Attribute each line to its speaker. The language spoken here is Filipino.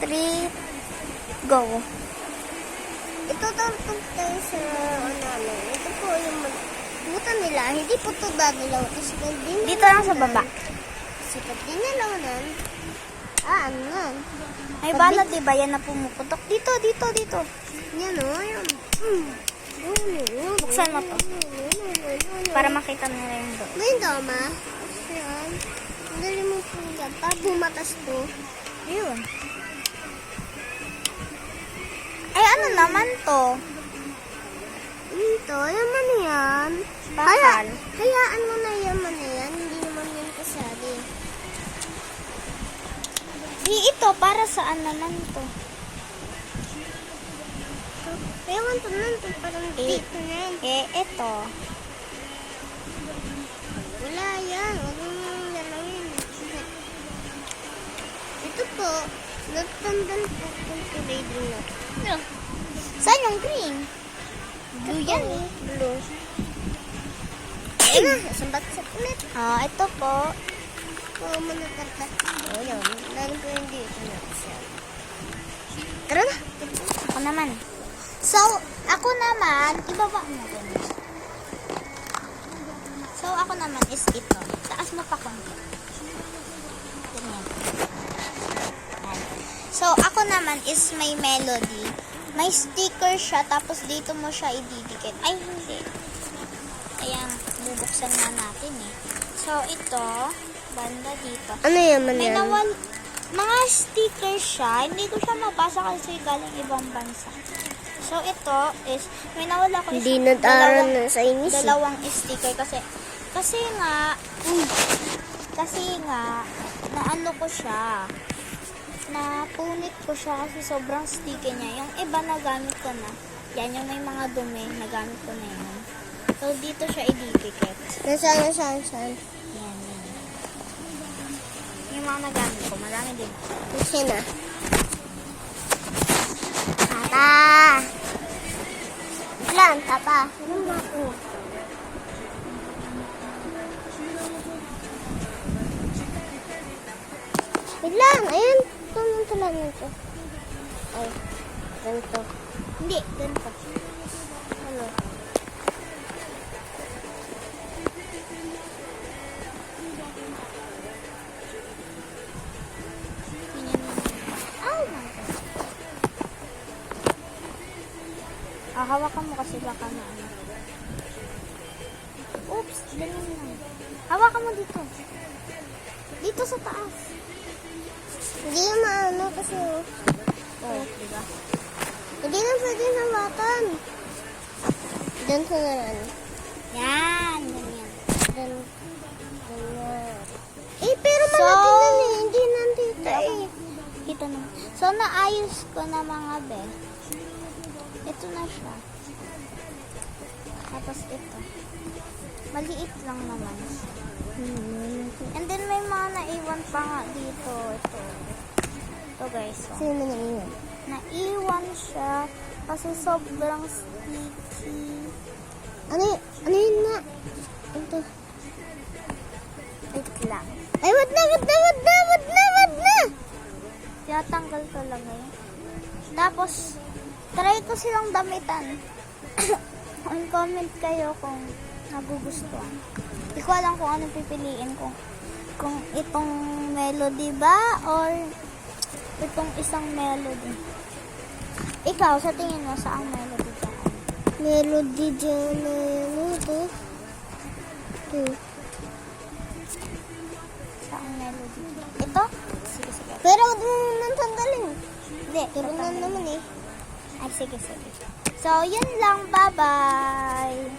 Speaker 1: 3, go.
Speaker 2: Ito tungtong tayo sa namin. Ito po yung buta nila. Hindi po ito dadilaw. Kasi hindi
Speaker 1: Dito lang sa baba.
Speaker 2: Kasi pag dinalawanan, ano yan?
Speaker 1: May balot, diba? Yan na pumuputok. Dito.
Speaker 2: Yan o, yan.
Speaker 1: Buksan mo to. Para makita nila yung doon.
Speaker 2: May dama. Yan. Dali mo po yan. Para bumatas to.
Speaker 1: Ayun. Ay, ano naman to?
Speaker 2: Ito, yaman yan.
Speaker 1: Bakal.
Speaker 2: Hayaan mo na yaman na yan. Hindi naman yan kasali.
Speaker 1: Di ito, para saan naman to?
Speaker 2: Ewan to lang to. Parang dito na yan.
Speaker 1: Ito.
Speaker 2: Wala yan. Huwag mo nang lalawin. Ito po, nagtandal po kung kulay din na.
Speaker 1: No. Saan yung green? Blue yan eh.
Speaker 2: Blue. Ayun na, sambat sa ulit.
Speaker 1: Ito po.
Speaker 2: Oo, manatatat. Oo, yun. Lalo po hindi ito na siya. Tara na.
Speaker 1: Ako naman. So, ako naman, ibaba mo ko. So, ako naman is ito. Taas mo pa konti. Ganyan. Yan. So, ako naman is may melody. May sticker siya, tapos dito mo siya ididikit. Ay, hindi. Ayan, bubuksan nga natin eh. So, ito, banda dito.
Speaker 2: Ano yaman
Speaker 1: May
Speaker 2: yan?
Speaker 1: mga sticker siya. Hindi ko siya mabasa kasi galing ibang bansa. So, ito is, may nawala ko
Speaker 2: Hindi nag-aral na sa inis.
Speaker 1: dalawang sticker kasi nga, naano ko siya, napunit ko siya kasi sobrang sticky niya. Yung iba nagamit ko na. Yan, yung may mga dumi, nagamit ko na yan. So, dito siya ididikit.
Speaker 2: Nasaan?
Speaker 1: Yan. Yung mga nagamit ko, marami din.
Speaker 2: Kasi na. Tata! Ilan, tata? Anong bato? Ilan, ayun. Tunong tulan nito. Ay, ganito.
Speaker 1: Hindi, ganito.
Speaker 2: Ano?
Speaker 1: Tingnan mo. Oh my God. Hawakan mo kasi baka na ano. Oops, ganun lang. Hawakan mo dito. Dito sa taas.
Speaker 2: Hindi yung maano kasi
Speaker 1: Oh, diba?
Speaker 2: hindi na pwede hawakan. Diyan sa naran.
Speaker 1: Yan, ganyan.
Speaker 2: Diyan. Ganyan. Eh, pero
Speaker 1: So,
Speaker 2: malating na eh. Hindi nandito eh.
Speaker 1: Ito na. So, naayos ko na mga be. Ito na siya. Tapos ito. Maliit lang naman siya. And then may mga naiwan pa nga dito. Ito guys. Oh.
Speaker 2: Sino na yun?
Speaker 1: Naiwan siya kasi sobrang sticky.
Speaker 2: Ano yun na? Ito.
Speaker 1: Wait lang.
Speaker 2: Ay, wag na!
Speaker 1: Tinatanggal talaga yun. Tapos, try ko silang damitan. Comment kayo kung nagugustuhan. Hindi ko alam kung anong pipiliin ko. Kung itong melody ba or itong isang melody. Ikaw, sa tingin mo, saang melody ka?
Speaker 2: Melody dyan na yan. Ito.
Speaker 1: Saang melody? Ito? Sige.
Speaker 2: Pero huwag mo nang tanggalin.
Speaker 1: Hindi.
Speaker 2: Turunan naman eh.
Speaker 1: Ay, sige. So, yun lang. Bye-bye!